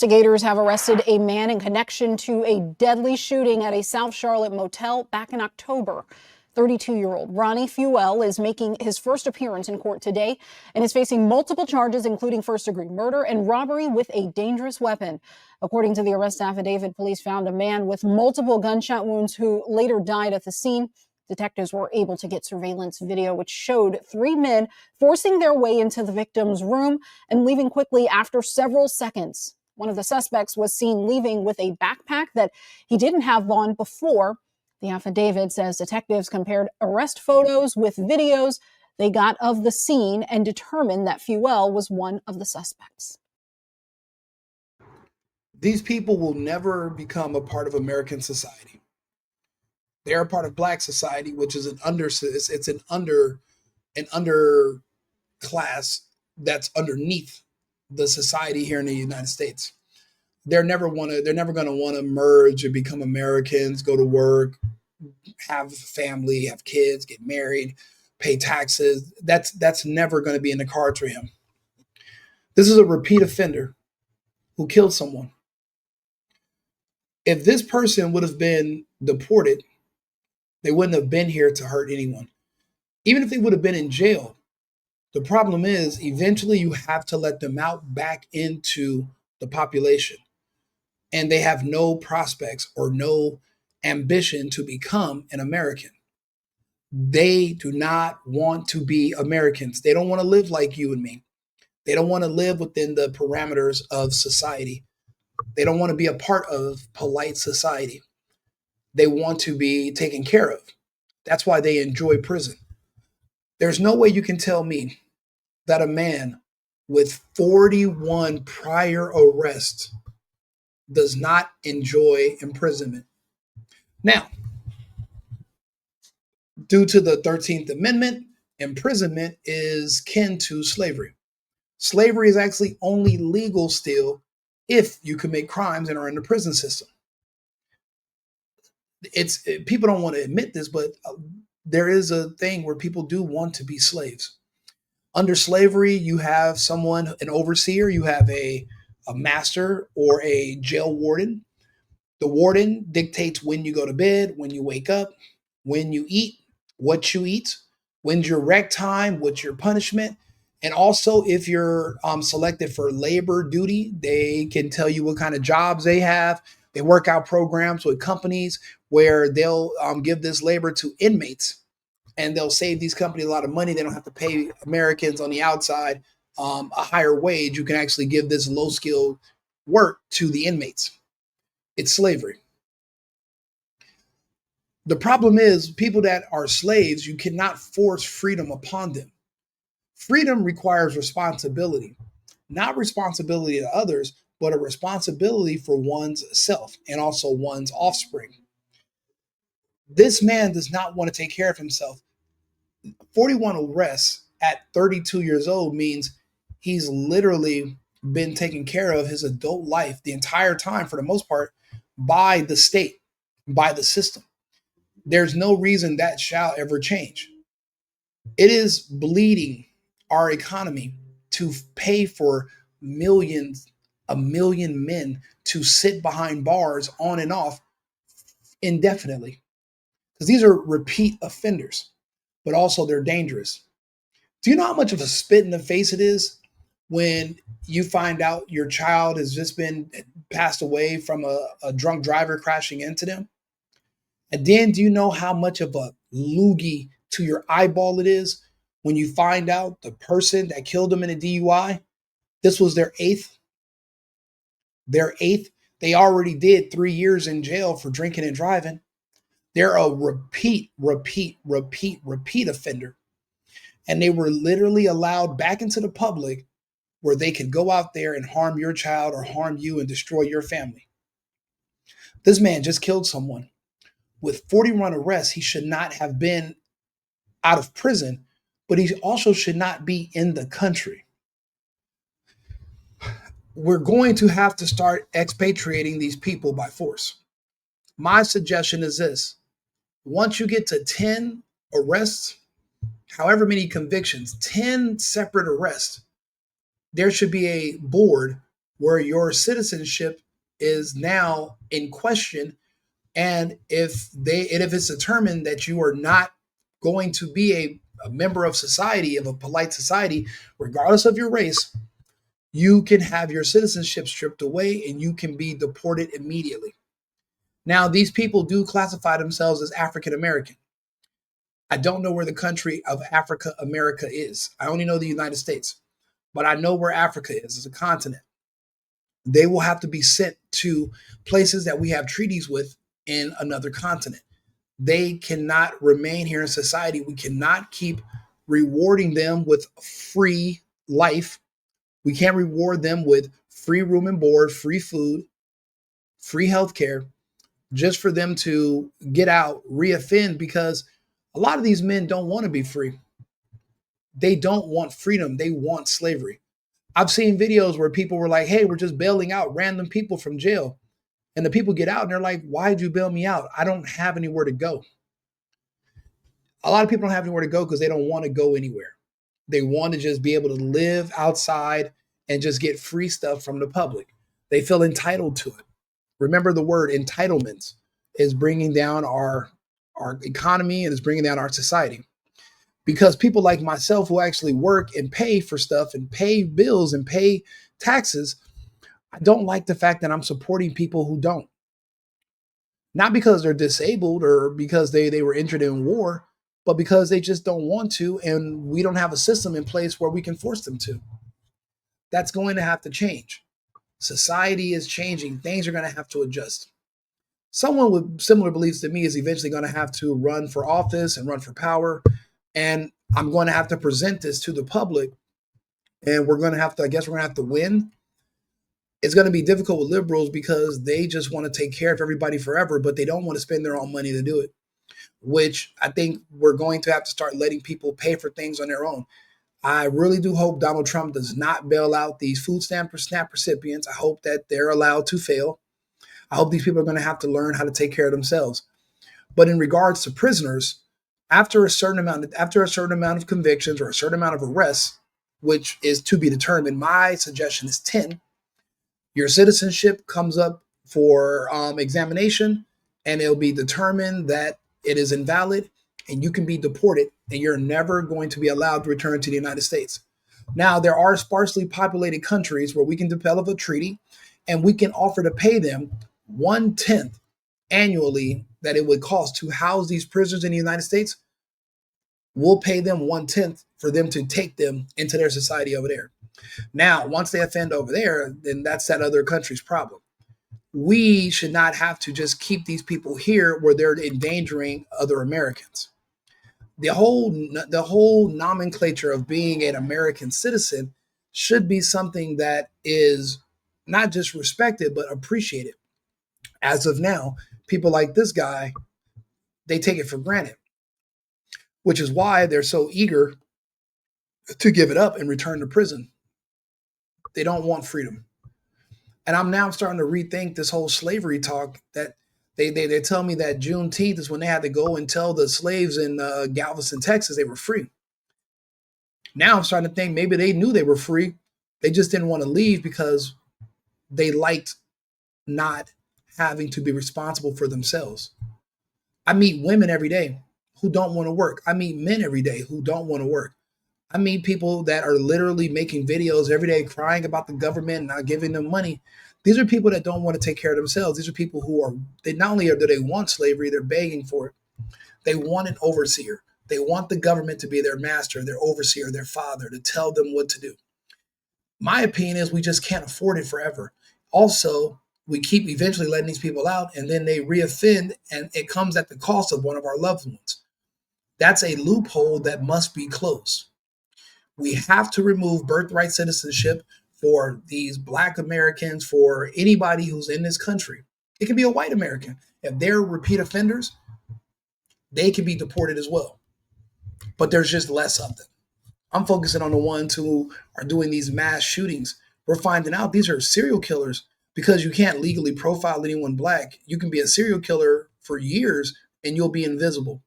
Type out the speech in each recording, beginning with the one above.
Investigators have arrested a man in connection to a deadly shooting at a South Charlotte motel back in October. 32-year-old Ronnie Fuel is making his first appearance in court today and is facing multiple charges, including first-degree murder and robbery with a dangerous weapon. According to the arrest affidavit, police found a man with multiple gunshot wounds who later died at the scene. Detectives were able to get surveillance video which showed three men forcing their way into the victim's room and leaving quickly after several seconds. One of the suspects was seen leaving with a backpack that he didn't have on before. The affidavit says detectives compared arrest photos with videos they got of the scene and determined that Fuel was one of the suspects. These people will never become a part of American society. They are a part of Black society, which is an under class that's underneath the society here in the United States. They're never going to want to merge and become Americans, go to work, have a family, have kids, get married, pay taxes. That's never going to be in the cards for him. This is a repeat offender who killed someone. If this person would have been deported, they wouldn't have been here to hurt anyone. Even if they would have been in jail, the problem is eventually you have to let them out back into the population. And they have no prospects or no ambition to become an American. They do not want to be Americans. They don't want to live like you and me. They don't want to live within the parameters of society. They don't want to be a part of polite society. They want to be taken care of. That's why they enjoy prison. There's no way you can tell me that a man with 41 prior arrests does not enjoy imprisonment. Now, due to the 13th Amendment, imprisonment is kin to slavery. Slavery is actually only legal still if you commit crimes and are in the prison system. People don't want to admit this, but there is a thing where people do want to be slaves. Under slavery, you have someone, an overseer, you have a master or a jail warden. The warden dictates when you go to bed, when you wake up, when you eat, what you eat, when's your rec time, what's your punishment. And also, if you're selected for labor duty, they can tell you what kind of jobs they have. They work out programs with companies where they'll give this labor to inmates, and they'll save these companies a lot of money. They don't have to pay Americans on the outside a higher wage. You can actually give this low-skilled work to the inmates. It's slavery. The problem is people that are slaves, you cannot force freedom upon them. Freedom requires responsibility, not responsibility to others, but a responsibility for one's self and also one's offspring. This man does not want to take care of himself. 41 arrests at 32 years old means he's literally been taken care of his adult life the entire time, for the most part, by the state, by the system. There's no reason that shall ever change. It is bleeding our economy to pay for a million men to sit behind bars on and off indefinitely. Because these are repeat offenders, but also they're dangerous. Do you know how much of a spit in the face it is when you find out your child has just been passed away from a drunk driver crashing into them? And then do you know how much of a loogie to your eyeball it is when you find out the person that killed them in a DUI, this was their eighth? Their eighth. They already did 3 years in jail for drinking and driving. They're a repeat offender. And they were literally allowed back into the public where they could go out there and harm your child or harm you and destroy your family. This man just killed someone. With 41 arrests, he should not have been out of prison, but he also should not be in the country. We're going to have to start expatriating these people by force. My suggestion is this. Once you get to 10 arrests, however many convictions, 10 separate arrests, there should be a board where your citizenship is now in question. And if it's determined that you are not going to be a member of society, of a polite society, regardless of your race, you can have your citizenship stripped away and you can be deported immediately. Now, these people do classify themselves as African American. I don't know where the country of Africa America is. I only know the United States, but I know where Africa is as a continent. They will have to be sent to places that we have treaties with in another continent. They cannot remain here in society. We cannot keep rewarding them with free life. We can't reward them with free room and board, free food, free healthcare, just for them to get out, reoffend, because a lot of these men don't want to be free. They don't want freedom. They want slavery. I've seen videos where people were like, hey, we're just bailing out random people from jail. And the people get out and they're like, why'd you bail me out? I don't have anywhere to go. A lot of people don't have anywhere to go because they don't want to go anywhere. They want to just be able to live outside and just get free stuff from the public. They feel entitled to it. Remember, the word entitlements is bringing down our economy and is bringing down our society. Because people like myself who actually work and pay for stuff and pay bills and pay taxes, I don't like the fact that I'm supporting people who don't. Not because they're disabled or because they were injured in war, but because they just don't want to, and we don't have a system in place where we can force them to. That's going to have to change. Society is changing. Things are going to have to adjust. Someone with similar beliefs to me is eventually going to have to run for office and run for power. And I'm going to have to present this to the public. And we're going to have to, I guess we're going to have to win. It's going to be difficult with liberals because they just want to take care of everybody forever, but they don't want to spend their own money to do it, which I think we're going to have to start letting people pay for things on their own. I really do hope Donald Trump does not bail out these food stamp recipients. I hope that they're allowed to fail. I hope these people are going to have to learn how to take care of themselves. But in regards to prisoners, after a certain amount of convictions or a certain amount of arrests, which is to be determined, my suggestion is 10. Your citizenship comes up for examination, and it'll be determined that it is invalid, and you can be deported, and you're never going to be allowed to return to the United States. Now, there are sparsely populated countries where we can develop a treaty, and we can offer to pay them 1/10 annually that it would cost to house these prisoners in the United States. We'll pay them 1/10 for them to take them into their society over there. Now, once they offend over there, then that's that other country's problem. We should not have to just keep these people here where they're endangering other Americans. The whole nomenclature of being an American citizen should be something that is not just respected, but appreciated. As of now, people like this guy, they take it for granted, which is why they're so eager to give it up and return to prison. They don't want freedom. And I'm now starting to rethink this whole slavery talk that they tell me that Juneteenth is when they had to go and tell the slaves in Galveston, Texas, they were free. Now I'm starting to think maybe they knew they were free. They just didn't want to leave because they liked not having to be responsible for themselves. I meet women every day who don't want to work. I meet men every day who don't want to work. I meet people that are literally making videos every day crying about the government not giving them money. These are people that don't want to take care of themselves. These are people who are, they not only do they want slavery, they're begging for it. They want an overseer. They want the government to be their master, their overseer, their father, to tell them what to do. My opinion is we just can't afford it forever. Also, we keep eventually letting these people out and then they reoffend and it comes at the cost of one of our loved ones. That's a loophole that must be closed. We have to remove birthright citizenship for these Black Americans, for anybody who's in this country. It can be a white American. If they're repeat offenders, they can be deported as well. But there's just less of them. I'm focusing on the ones who are doing these mass shootings. We're finding out these are serial killers because you can't legally profile anyone Black. You can be a serial killer for years and you'll be invisible.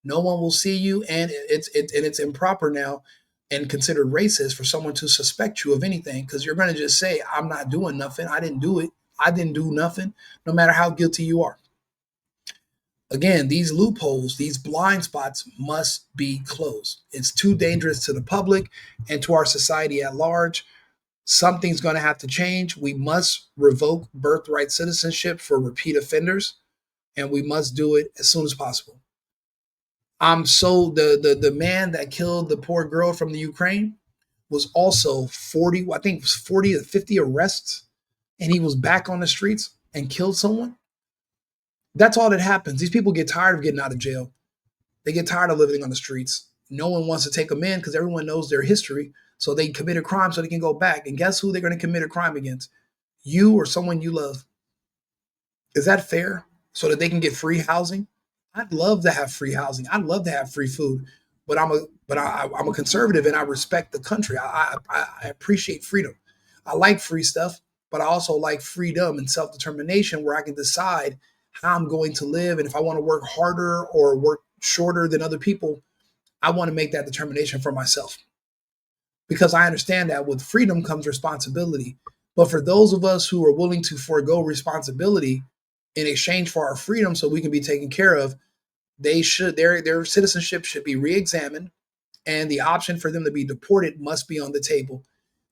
No one will see you, and it's improper now. and considered racist for someone to suspect you of anything, because you're going to just say, I'm not doing nothing. I didn't do it. I didn't do nothing, no matter how guilty you are. Again, these loopholes, these blind spots must be closed. It's too dangerous to the public and to our society at large. Something's going to have to change. We must revoke birthright citizenship for repeat offenders, and we must do it as soon as possible. I'm so the man that killed the poor girl from the Ukraine was also 40, I think it was 40 to 50 arrests, and he was back on the streets and killed someone. That's all that happens. These people get tired of getting out of jail. They get tired of living on the streets. No one wants to take them in because everyone knows their history. So they commit a crime so they can go back. And guess who they're going to commit a crime against? You or someone you love. Is that fair? So that they can get free housing? I'd love to have free housing. I'd love to have free food. But I'm a conservative and I respect the country. I appreciate freedom. I like free stuff, but I also like freedom and self-determination where I can decide how I'm going to live. And if I want to work harder or work shorter than other people, I want to make that determination for myself. Because I understand that with freedom comes responsibility. But for those of us who are willing to forego responsibility in exchange for our freedom so we can be taken care of, their citizenship should be re-examined, and the option for them to be deported must be on the table.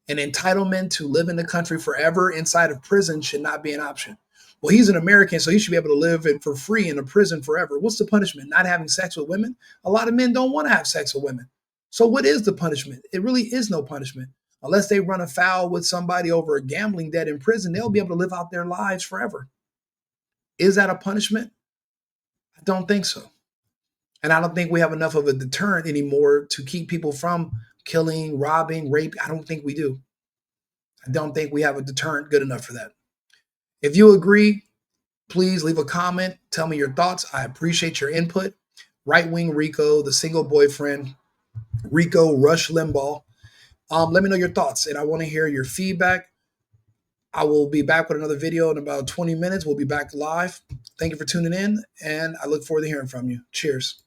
An entitlement to live in the country forever inside of prison should not be an option. Well, he's an American, so he should be able to live for free in a prison forever. What's the punishment? Not having sex with women? A lot of men don't want to have sex with women. So what is the punishment? It really is no punishment. Unless they run afoul with somebody over a gambling debt in prison, they'll be able to live out their lives forever. Is that a punishment? I don't think so. And I don't think we have enough of a deterrent anymore to keep people from killing, robbing, rape. I don't think we do. I don't think we have a deterrent good enough for that. If you agree, please leave a comment. Tell me your thoughts. I appreciate your input. Right Wing Rico, the single boyfriend, Rico, Rush Limbaugh. Let me know your thoughts, and I want to hear your feedback. I will be back with another video in about 20 minutes. We'll be back live. Thank you for tuning in, and I look forward to hearing from you. Cheers.